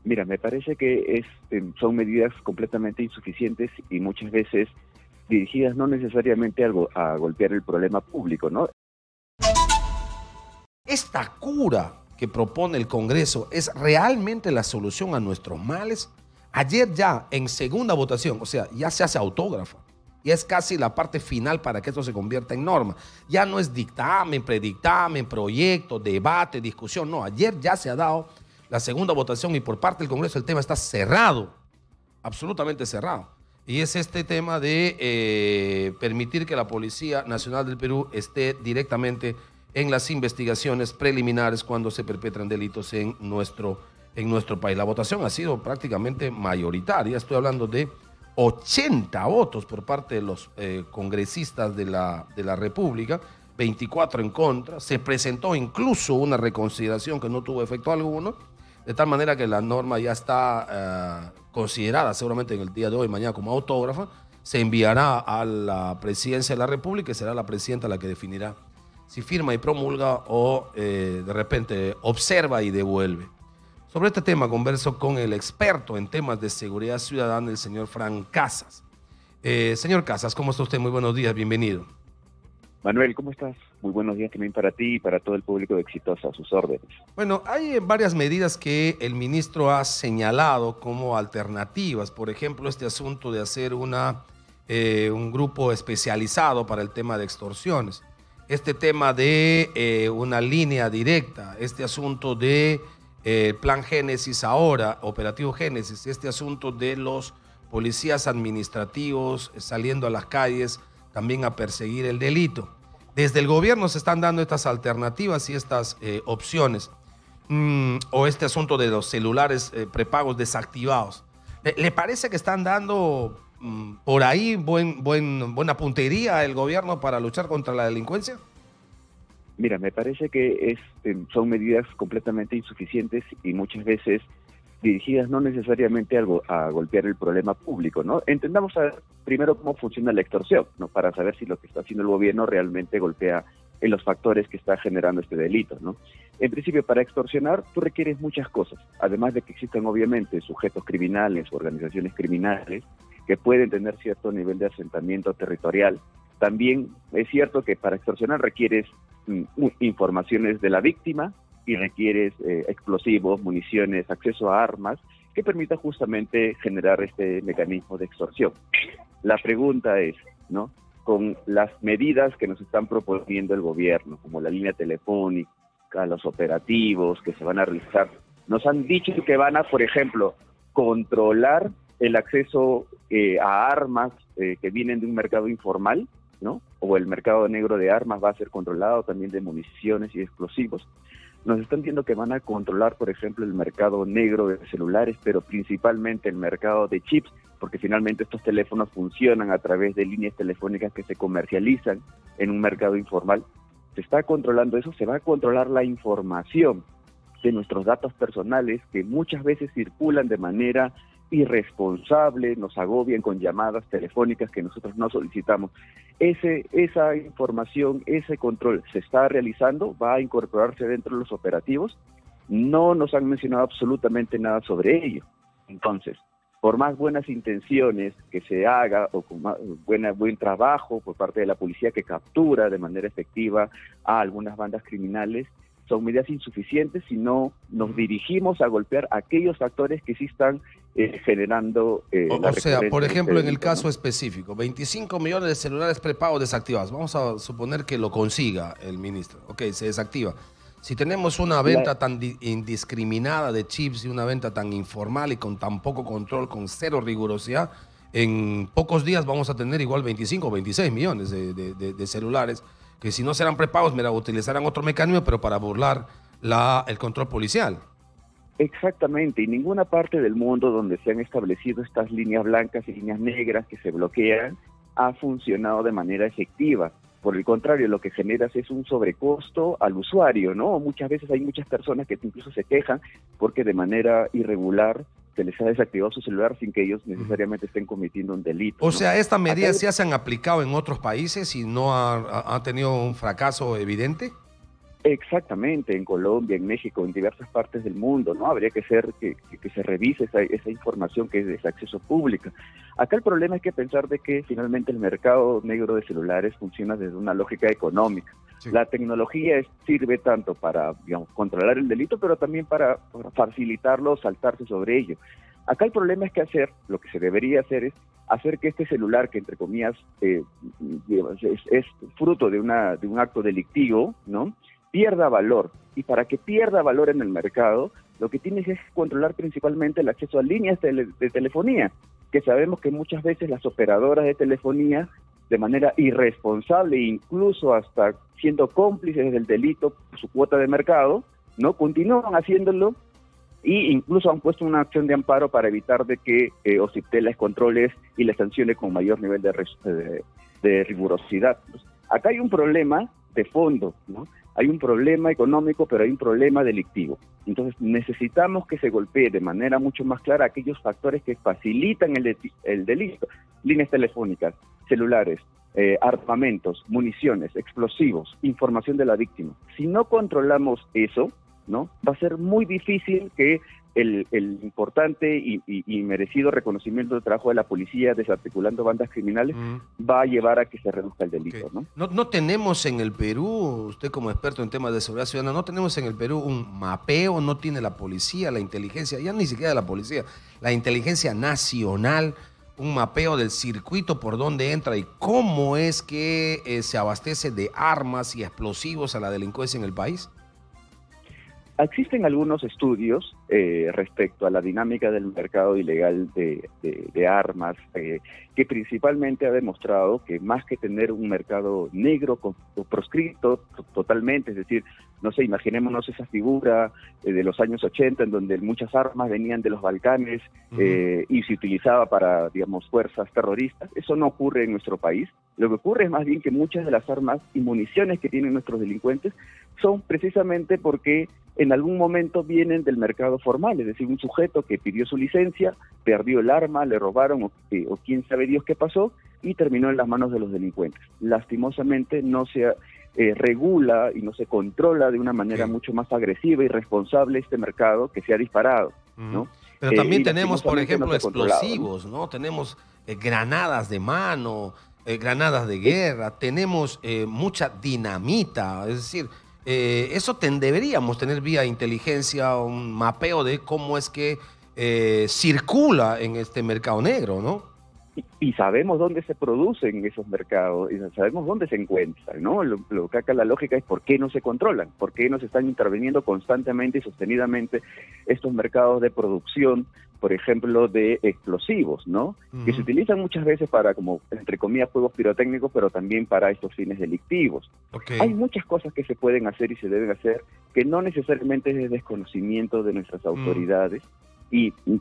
Mira, me parece que son medidas completamente insuficientes y muchas veces dirigidas no necesariamente a golpear el problema público, ¿no? ¿Esta cura que propone el Congreso es realmente la solución a nuestros males? Ayer ya en segunda votación, o sea, ya se hace autógrafa. Ya es casi la parte final para que esto se convierta en norma. Ya no es dictamen, predictamen, proyecto, debate, discusión. No, ayer ya se ha dado la segunda votación y por parte del Congreso el tema está cerrado, absolutamente cerrado. Y es este tema de permitir que la Policía Nacional del Perú esté directamente en las investigaciones preliminares cuando se perpetran delitos en nuestro país. La votación ha sido prácticamente mayoritaria. Estoy hablando de 80 votos por parte de los congresistas de la República, 24 en contra. Se presentó incluso una reconsideración que no tuvo efecto alguno, de tal manera que la norma ya está considerada seguramente en el día de hoy, mañana, como autógrafa. Se enviará a la presidencia de la República y será la presidenta la que definirá si firma y promulga o de repente observa y devuelve. Sobre este tema converso con el experto en temas de seguridad ciudadana, el señor Frank Casas. Señor Casas, ¿cómo está usted? Muy buenos días, bienvenido. Manuel, ¿cómo estás? Muy buenos días también para ti y para todo el público de Exitosa, a sus órdenes. Bueno, hay varias medidas que el ministro ha señalado como alternativas. Por ejemplo, este asunto de hacer un grupo especializado para el tema de extorsiones. Este tema de una línea directa, este asunto de Plan Génesis ahora, Operativo Génesis, este asunto de los policías administrativos saliendo a las calles también a perseguir el delito. Desde el gobierno se están dando estas alternativas y estas opciones. O este asunto de los celulares prepagos desactivados. ¿Le parece que están dando por ahí buena puntería el gobierno para luchar contra la delincuencia? Mira, me parece que son medidas completamente insuficientes y muchas veces dirigidas no necesariamente a golpear el problema público, ¿no? Entendamos primero cómo funciona la extorsión, ¿no? Para saber si lo que está haciendo el gobierno realmente golpea en los factores que está generando este delito, ¿no? En principio, para extorsionar, tú requieres muchas cosas, además de que existan obviamente sujetos criminales o organizaciones criminales que pueden tener cierto nivel de asentamiento territorial. También es cierto que para extorsionar requieres informaciones de la víctima y requieres explosivos, municiones, acceso a armas que permita justamente generar este mecanismo de extorsión. La pregunta es, ¿no? Con las medidas que nos están proponiendo el gobierno, como la línea telefónica, los operativos que se van a realizar, nos han dicho que van a, por ejemplo, controlar el acceso a armas que vienen de un mercado informal, ¿no? O el mercado negro de armas va a ser controlado, también de municiones y explosivos. Nos están diciendo que van a controlar, por ejemplo, el mercado negro de celulares, pero principalmente el mercado de chips, porque finalmente estos teléfonos funcionan a través de líneas telefónicas que se comercializan en un mercado informal. Se está controlando eso, se va a controlar la información de nuestros datos personales que muchas veces circulan de manera irresponsable, nos agobian con llamadas telefónicas que nosotros no solicitamos. Esa información, ese control se está realizando, va a incorporarse dentro de los operativos. No nos han mencionado absolutamente nada sobre ello. Entonces, por más buenas intenciones que se haga o con buen trabajo por parte de la policía que captura de manera efectiva a algunas bandas criminales, son medidas insuficientes si no nos dirigimos a golpear a aquellos actores que sí están generando o sea, por ejemplo, en el caso específico, 25 millones de celulares prepagos desactivados. Vamos a suponer que lo consiga el ministro. Ok, se desactiva. Si tenemos una venta tan indiscriminada de chips y una venta tan informal y con tan poco control, con cero rigurosidad, en pocos días vamos a tener igual 25 o 26 millones de celulares que si no serán prepagos, utilizarán otro mecanismo, pero para burlar el control policial. Exactamente, y ninguna parte del mundo donde se han establecido estas líneas blancas y líneas negras que se bloquean ha funcionado de manera efectiva. Por el contrario, lo que generas es un sobrecosto al usuario, ¿no? Muchas veces hay muchas personas que incluso se quejan porque de manera irregular se les ha desactivado su celular sin que ellos necesariamente estén cometiendo un delito, ¿no? O sea, ¿estas medidas ya se han aplicado en otros países y no ha tenido un fracaso evidente? Exactamente, en Colombia, en México, en diversas partes del mundo, ¿no? Habría que ser que se revise esa información que es de acceso pública. Acá el problema es que pensar de que finalmente el mercado negro de celulares funciona desde una lógica económica. Sí. La tecnología sirve tanto para, digamos, controlar el delito, pero también para facilitarlo o saltarse sobre ello. Acá el problema es que lo que se debería hacer es hacer que este celular, que entre comillas es fruto de un acto delictivo, ¿no?, pierda valor. Y para que pierda valor en el mercado, lo que tienes es controlar principalmente el acceso a líneas de telefonía, que sabemos que muchas veces las operadoras de telefonía, de manera irresponsable, incluso hasta siendo cómplices del delito por su cuota de mercado, ¿no?, continúan haciéndolo, y incluso han puesto una acción de amparo para evitar de que OCIPTEL les controle y les sancione con mayor nivel de rigurosidad. Acá hay un problema de fondo, ¿no? Hay un problema económico, pero hay un problema delictivo. Entonces necesitamos que se golpee de manera mucho más clara aquellos factores que facilitan el delito. Líneas telefónicas, celulares, armamentos, municiones, explosivos, información de la víctima. Si no controlamos eso, ¿no?, va a ser muy difícil que el importante y merecido reconocimiento del trabajo de la policía desarticulando bandas criminales va a llevar a que se reduzca el delito, okay. ¿no? No tenemos en el Perú, usted como experto en temas de seguridad ciudadana, no tenemos en el Perú un mapeo, no tiene la policía, la inteligencia, ya ni siquiera la policía, la inteligencia nacional, un mapeo del circuito por donde entra y cómo es que se abastece de armas y explosivos a la delincuencia en el país. Existen algunos estudios respecto a la dinámica del mercado ilegal de armas, que principalmente ha demostrado que más que tener un mercado negro proscrito totalmente, es decir, no sé, imaginémonos esa figura de los años 80 en donde muchas armas venían de los Balcanes y se utilizaba para, digamos, fuerzas terroristas. Eso no ocurre en nuestro país. Lo que ocurre es más bien que muchas de las armas y municiones que tienen nuestros delincuentes son precisamente porque en algún momento vienen del mercado formal, es decir, un sujeto que pidió su licencia, perdió el arma, le robaron o quién sabe Dios qué pasó y terminó en las manos de los delincuentes. Lastimosamente no se regula y no se controla de una manera mucho más agresiva y responsable este mercado que se ha disparado, ¿no? Pero también tenemos, por ejemplo, explosivos, ¿no? Tenemos granadas de mano, granadas de guerra, tenemos mucha dinamita, es decir, eso deberíamos tener vía inteligencia, un mapeo de cómo es que circula en este mercado negro, ¿no? Y sabemos dónde se producen esos mercados, y sabemos dónde se encuentran, ¿no? Lo que acá la lógica es por qué no se controlan, por qué no se están interviniendo constantemente y sostenidamente estos mercados de producción, por ejemplo, de explosivos, ¿no? Que se utilizan muchas veces para, como, entre comillas, juegos pirotécnicos, pero también para estos fines delictivos. Hay muchas cosas que se pueden hacer y se deben hacer, que no necesariamente es de desconocimiento de nuestras autoridades,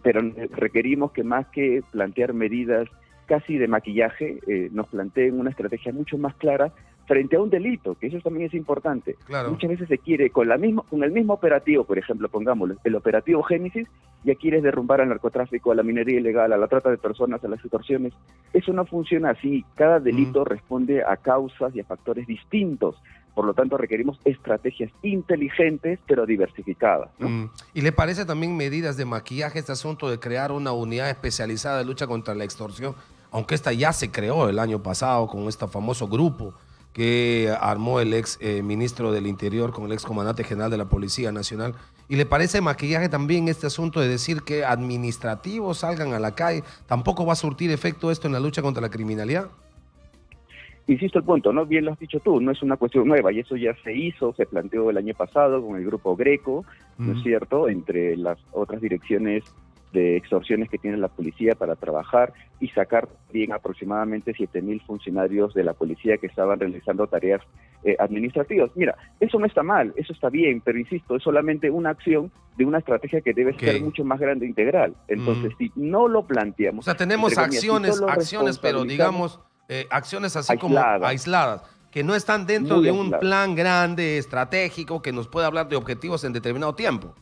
pero requerimos que más que plantear medidas casi de maquillaje, nos planteen una estrategia mucho más clara frente a un delito, que eso también es importante. Claro. Muchas veces se quiere, con el mismo operativo, por ejemplo, pongámoslo, el operativo Génesis, ya quieres derrumbar al narcotráfico, a la minería ilegal, a la trata de personas, a las extorsiones. Eso no funciona así. Cada delito responde a causas y a factores distintos. Por lo tanto, requerimos estrategias inteligentes, pero diversificadas, ¿no? ¿Y le parece también medidas de maquillaje este asunto de crear una unidad especializada de lucha contra la extorsión? Aunque esta ya se creó el año pasado con este famoso grupo que armó el ex ministro del Interior con el ex comandante general de la Policía Nacional. ¿Y le parece maquillaje también este asunto de decir que administrativos salgan a la calle? ¿Tampoco va a surtir efecto esto en la lucha contra la criminalidad? Insisto el punto, ¿no? Bien lo has dicho tú, no es una cuestión nueva y eso ya se hizo, se planteó el año pasado con el grupo Greco, ¿no es cierto?, entre las otras direcciones de extorsiones que tiene la policía para trabajar y sacar bien aproximadamente 7,000 funcionarios de la policía que estaban realizando tareas administrativas. Mira, eso no está mal, eso está bien, pero insisto, es solamente una acción de una estrategia que debe ser mucho más grande e integral. Entonces, si no lo planteamos... O sea, tenemos acciones, pero digamos... acciones así como aisladas, que no están dentro de un plan grande, estratégico, que nos pueda hablar de objetivos en determinado tiempo.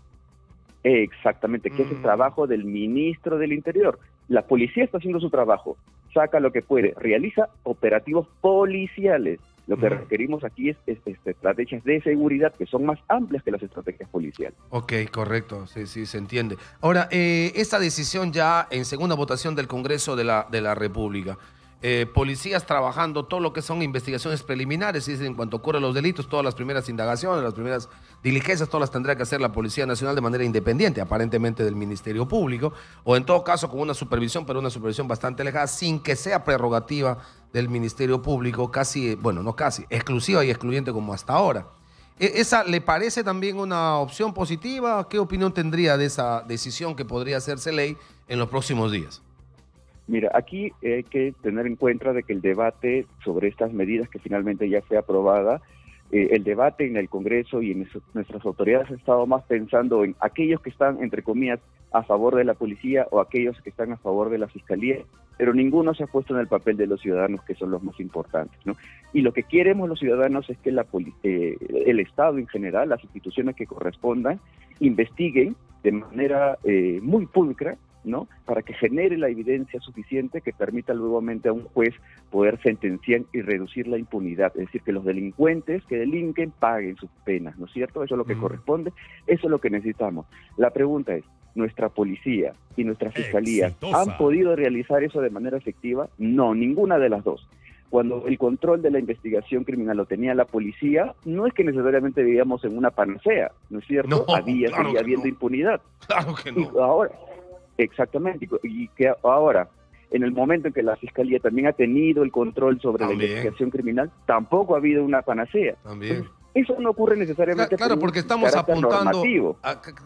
Exactamente, que es el trabajo del ministro del Interior. La policía está haciendo su trabajo, saca lo que puede, realiza operativos policiales. Lo que requerimos aquí es estrategias de seguridad que son más amplias que las estrategias policiales. Ok, correcto, sí, sí, se entiende. Ahora, esta decisión ya en segunda votación del Congreso de la República, policías trabajando todo lo que son investigaciones preliminares, y en cuanto ocurren los delitos, todas las primeras indagaciones, las primeras diligencias, todas las tendrá que hacer la Policía Nacional de manera independiente, aparentemente del Ministerio Público, o en todo caso con una supervisión, pero una supervisión bastante alejada, sin que sea prerrogativa del Ministerio Público, casi, bueno, no casi, exclusiva y excluyente como hasta ahora. ¿Esa le parece también una opción positiva? ¿Qué opinión tendría de esa decisión que podría hacerse ley en los próximos días? Mira, aquí hay que tener en cuenta de que el debate sobre estas medidas que finalmente ya fue aprobada, el debate en el Congreso y en nuestras autoridades ha estado más pensando en aquellos que están, entre comillas, a favor de la policía o aquellos que están a favor de la fiscalía, pero ninguno se ha puesto en el papel de los ciudadanos, que son los más importantes, ¿no? Y lo que queremos los ciudadanos es que el Estado en general, las instituciones que correspondan, investiguen de manera muy pulcra, ¿no? Para que genere la evidencia suficiente que permita nuevamente a un juez poder sentenciar y reducir la impunidad, es decir, que los delincuentes que delinquen paguen sus penas, ¿no es cierto? Eso es lo que corresponde, eso es lo que necesitamos. La pregunta es, ¿nuestra policía y nuestra fiscalía han podido realizar eso de manera efectiva? No, ninguna de las dos. Cuando el control de la investigación criminal lo tenía la policía, no es que necesariamente vivíamos en una panacea, ¿no es cierto? No, Seguía habiendo impunidad. Claro que no. Y ahora, exactamente, y que ahora, en el momento en que la Fiscalía también ha tenido el control sobre la investigación criminal, tampoco ha habido una panacea. También. Entonces, eso no ocurre necesariamente Claro, porque estamos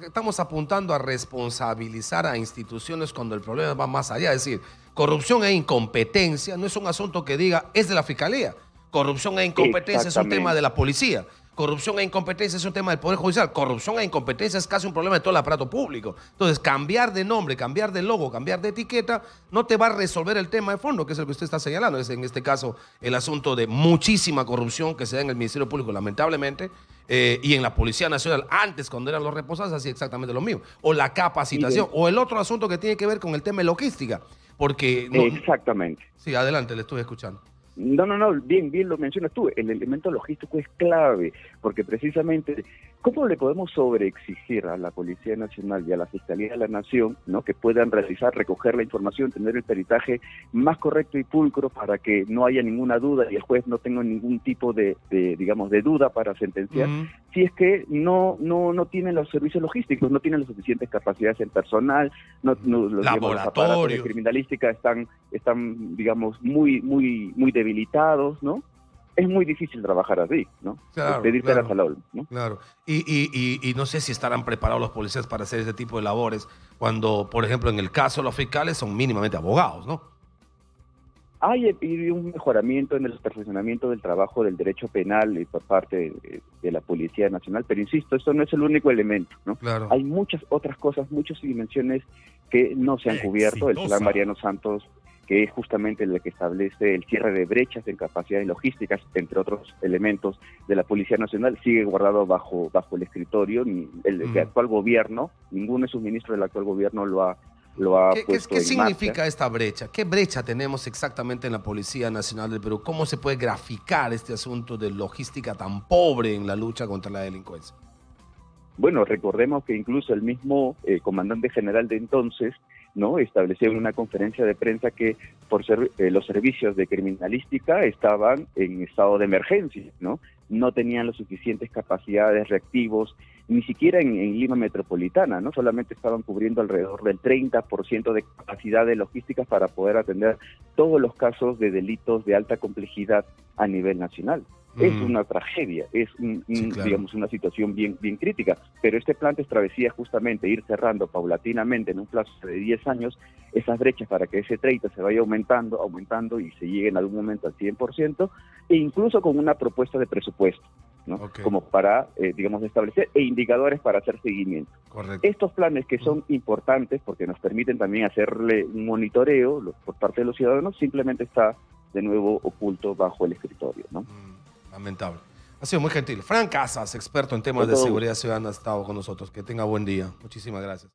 estamos apuntando a responsabilizar a instituciones cuando el problema va más allá. Es decir, corrupción e incompetencia no es un asunto que diga es de la Fiscalía. Corrupción e incompetencia es un tema de la policía. Corrupción e incompetencia es un tema del Poder Judicial. Corrupción e incompetencia es casi un problema de todo el aparato público. Entonces, cambiar de nombre, cambiar de logo, cambiar de etiqueta, no te va a resolver el tema de fondo, que es el que usted está señalando. Es en este caso el asunto de muchísima corrupción que se da en el Ministerio Público, lamentablemente, y en la Policía Nacional. Antes, cuando eran los responsables, hacía exactamente lo mismo. O la capacitación, o el otro asunto que tiene que ver con el tema de logística. Porque exactamente. Sí, adelante, le estoy escuchando. No, bien lo mencionas tú, el elemento logístico es clave, porque precisamente, ¿cómo le podemos sobreexigir a la Policía Nacional y a la Fiscalía de la Nación, ¿no?, que puedan recoger la información, tener el peritaje más correcto y pulcro para que no haya ninguna duda y el juez no tenga ningún tipo de duda para sentenciar, si es que no tienen los servicios logísticos, no tienen las suficientes capacidades en personal, los aparatos de criminalística están digamos, muy debilitados, ¿no? Es muy difícil trabajar así, ¿no? Claro, pedir peras al olmo, ¿no? Claro. Y no sé si estarán preparados los policías para hacer ese tipo de labores cuando, por ejemplo, en el caso de los fiscales son mínimamente abogados, ¿no? Hay un mejoramiento en el perfeccionamiento del trabajo del derecho penal por parte de la Policía Nacional, pero insisto, esto no es el único elemento, ¿no? Claro. Hay muchas otras cosas, muchas dimensiones que no se han cubierto. El plan Mariano Santos, que es justamente el que establece el cierre de brechas en capacidades logísticas, entre otros elementos de la Policía Nacional, sigue guardado bajo el escritorio. El actual gobierno, ninguno de sus ministros del actual gobierno lo ha puesto ¿Qué en significa marcha. esta brecha? ¿Qué brecha tenemos exactamente en la Policía Nacional del Perú? ¿Cómo se puede graficar este asunto de logística tan pobre en la lucha contra la delincuencia? Bueno, recordemos que incluso el mismo comandante general de entonces, ¿no?, estableció en una conferencia de prensa que los servicios de criminalística estaban en estado de emergencia, ¿no? No tenían las suficientes capacidades reactivos, ni siquiera en Lima metropolitana, ¿no? Solamente estaban cubriendo alrededor del 30% de capacidad de logística para poder atender todos los casos de delitos de alta complejidad a nivel nacional. Es una tragedia, es digamos, una situación bien crítica, pero este plan de travesía justamente ir cerrando paulatinamente en un plazo de 10 años esas brechas para que ese 30 se vaya aumentando y se llegue en algún momento al 100%, e incluso con una propuesta de presupuesto, ¿no? Como para, digamos, establecer indicadores para hacer seguimiento. Correcto. Estos planes que son importantes porque nos permiten también hacerle un monitoreo por parte de los ciudadanos, simplemente está de nuevo oculto bajo el escritorio, ¿no? Lamentable. Ha sido muy gentil. Fran Casas, experto en temas de seguridad ciudadana, ha estado con nosotros. Que tenga buen día. Muchísimas gracias.